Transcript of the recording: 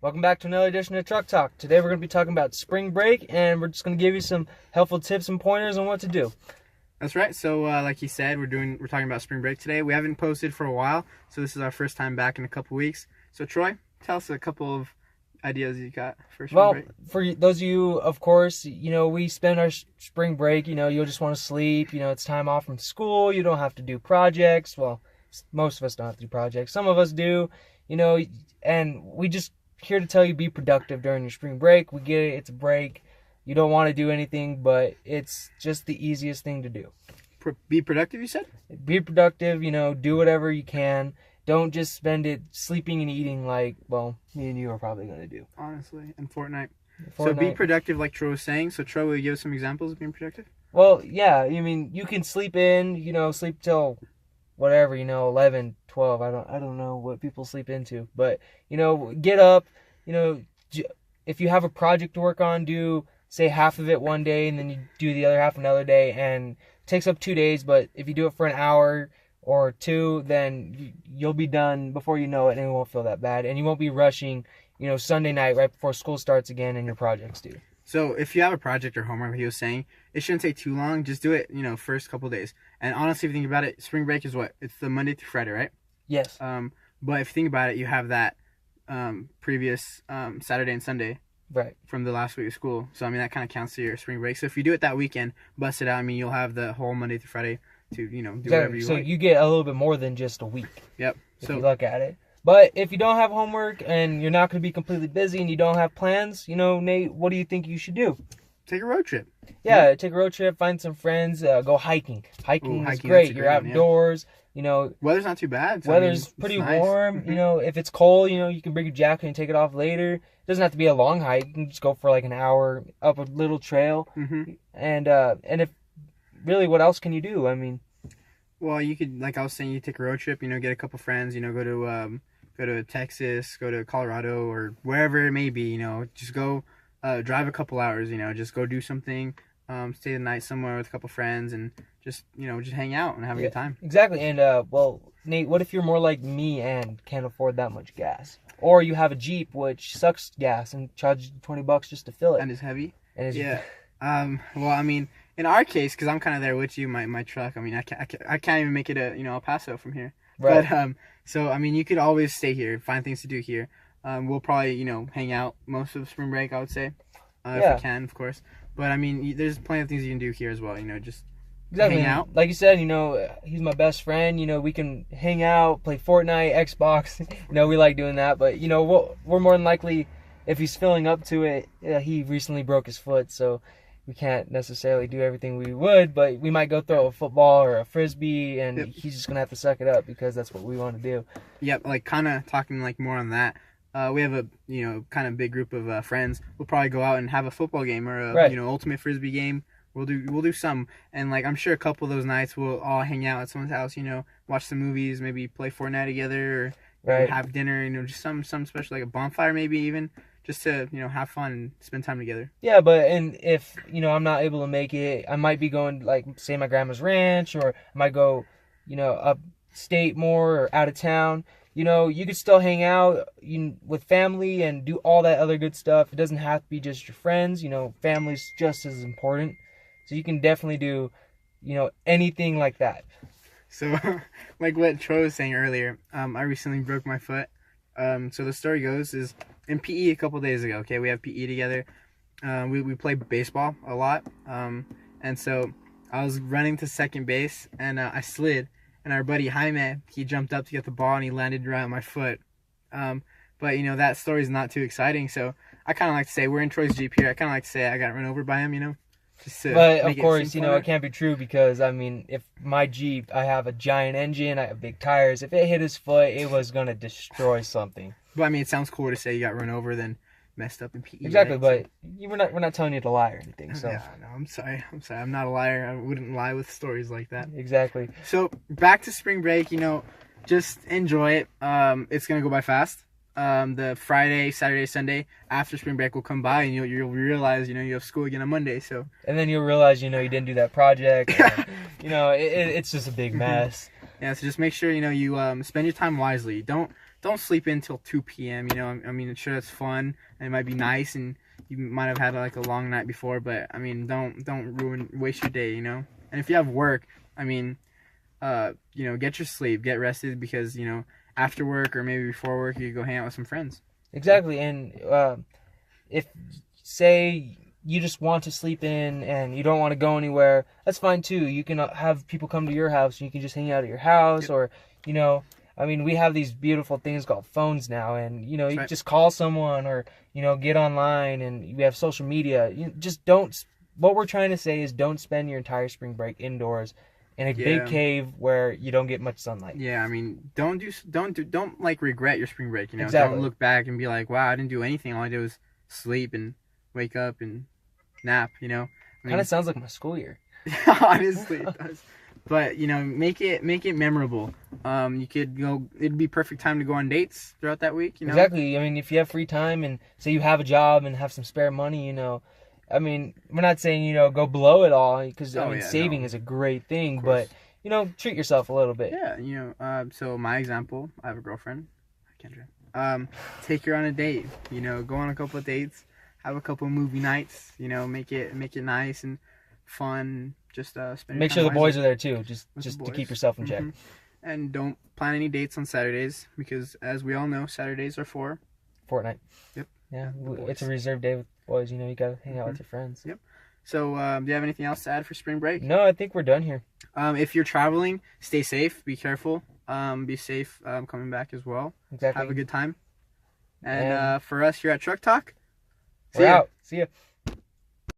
Welcome back to another edition of Truck Talk. Today we're going to be talking about spring break, and we're just going to give you some helpful tips and pointers on what to do. That's right. So, like you said, we're talking about spring break today. We haven't posted for a while, so this is our first time back in a couple weeks. So, Troy, tell us a couple of ideas you got for spring break. Well, for those of you, of course, we spend our spring break. You'll just want to sleep. It's time off from school. You don't have to do projects. Well, most of us don't have to do projects. Some of us do. And we just here to tell you be productive during your spring break. We get it. It's a break. You don't want to do anything, but it's just the easiest thing to do. Be productive, you said? Be productive, do whatever you can. Don't just spend it sleeping and eating like, well, me and you are probably going to do. Honestly, and Fortnite. So be productive like Troy was saying. So Troy, will you give us some examples of being productive? Well, yeah, you can sleep in, sleep till whatever, 11, 12. I don't know what people sleep into. But, get up, if you have a project to work on, do, say, half of it one day, and then you do the other half another day, and it takes up 2 days, but if you do it for an hour or two, then you'll be done before you know it, and it won't feel that bad, and you won't be rushing, Sunday night right before school starts again and your project's due. So if you have a project or homework, like he was saying, it shouldn't take too long. Just do it, first couple days. And honestly, if you think about it, spring break is what? It's the Monday through Friday, right? Yes. But if you think about it, you have that previous Saturday and Sunday. Right. From the last week of school. So, that kind of counts to your spring break. So, if you do it that weekend, bust it out, you'll have the whole Monday through Friday to, do whatever you want. So, you get a little bit more than just a week. Yep. If you look at it. But if you don't have homework and you're not going to be completely busy and you don't have plans, Nate, what do you think you should do? Take a road trip. Yeah, take a road trip, find some friends, go hiking. Hiking is great. You're outdoors. Weather's not too bad. So weather's pretty warm. If it's cold, you can bring your jacket and take it off later. It doesn't have to be a long hike. You can just go for like an hour up a little trail. Mm-hmm. And if really, what else can you do? Well, you could, like I was saying, you take a road trip. Get a couple friends. Go to Texas, go to Colorado, or wherever it may be. Just go drive a couple hours. Just go do something. Stay the night somewhere with a couple friends and just hang out and have a good time. Exactly. And well, Nate, what if you're more like me and can't afford that much gas, or you have a Jeep which sucks gas and charges $20 just to fill it and is heavy? Yeah. Well, in our case, because I'm kind of there with you, my truck. I can't even make it to El Paso from here. Right. But so you could always stay here, find things to do here. We'll probably hang out most of spring break, I would say, if we can, of course. But there's plenty of things you can do here as well. Just exactly. Hang out. Like you said, he's my best friend. We can hang out, play Fortnite, Xbox. We like doing that. But we're more than likely, if he's filling up to it, he recently broke his foot, so we can't necessarily do everything we would. But we might go throw a football or a frisbee, and he's just gonna have to suck it up because that's what we want to do. Yep. Like kind of talking more on that. We have a kind of big group of friends. We'll probably go out and have a football game or a ultimate frisbee game. We'll do some, and I'm sure a couple of those nights we'll all hang out at someone's house. Watch some movies, maybe play Fortnite together, or have dinner. Just some special, like a bonfire, maybe even just to have fun and spend time together. Yeah, and if I'm not able to make it, I might be going say my grandma's ranch, or I might go upstate more or out of town. You could still hang out with family and do all that other good stuff. It doesn't have to be just your friends. Family's just as important. So you can definitely do, anything like that. So, like what Troy was saying earlier, I recently broke my foot. So the story goes is in PE a couple days ago. Okay, we have PE together. We play baseball a lot. And so I was running to second base and I slid. And our buddy Jaime, he jumped up to get the ball and he landed right on my foot. But that story's not too exciting. So I kind of like to say, we're in Troy's Jeep here. I kind of like to say I got run over by him, But of course, it can't be true because, if my Jeep, I have a giant engine, I have big tires. If it hit his foot, it was going to destroy something. But it sounds cooler to say you got run over than messed up in PE. Exactly, right? But we're not telling you to lie or anything. So yeah, no, I'm sorry. I'm not a liar. I wouldn't lie with stories like that. Exactly. So back to spring break. Just enjoy it. It's gonna go by fast. The Friday, Saturday, Sunday after spring break will come by, and you'll realize you have school again on Monday. So and then you'll realize you didn't do that project. And, it's just a big mess. Yeah. So just make sure you spend your time wisely. Don't don't sleep in till 2 p.m. You know, I mean, sure that's fun and it might be nice, and you might have had like a long night before, but I mean, don't waste your day. You know, and if you have work, I mean, you know, get your sleep, get rested, because you know, after work or maybe before work, you go hang out with some friends. Exactly, and if say you just want to sleep in and you don't want to go anywhere, that's fine too. You can have people come to your house and you can just hang out at your house. Yep. Or, you know, I mean, we have these beautiful things called phones now, and, you know, you just call someone, or, you know, get online, and we have social media. You just don't, what we're trying to say is don't spend your entire spring break indoors in a big cave where you don't get much sunlight. Yeah, I mean, don't like regret your spring break, you know. Exactly. Don't look back and be like, wow, I didn't do anything. All I did was sleep and wake up and nap, you know. I mean, kind of sounds like my school year. Honestly, it does. But you know, make it memorable. You could go. It'd be perfect time to go on dates throughout that week. You know. Exactly. I mean, if you have free time and say you have a job and have some spare money, you know. I mean, we're not saying, you know, go blow it all, because saving is a great thing, but you know, treat yourself a little bit. Yeah, you know. So my example, I have a girlfriend, Kendra. Take her on a date. You know, go on a couple of dates. Have a couple of movie nights, you know, make it nice and fun. Just spend. Make sure the boys are there too, just to keep yourself in check. And don't plan any dates on Saturdays, because, as we all know, Saturdays are for Fortnite. Yep. Yeah, it's a reserved day with boys. You know, you gotta hang out with your friends. Yep. So, do you have anything else to add for spring break? No, I think we're done here. If you're traveling, stay safe. Be careful. Be safe coming back as well. Exactly. Have a good time. And for us here at Truck Talk. We're out. See ya.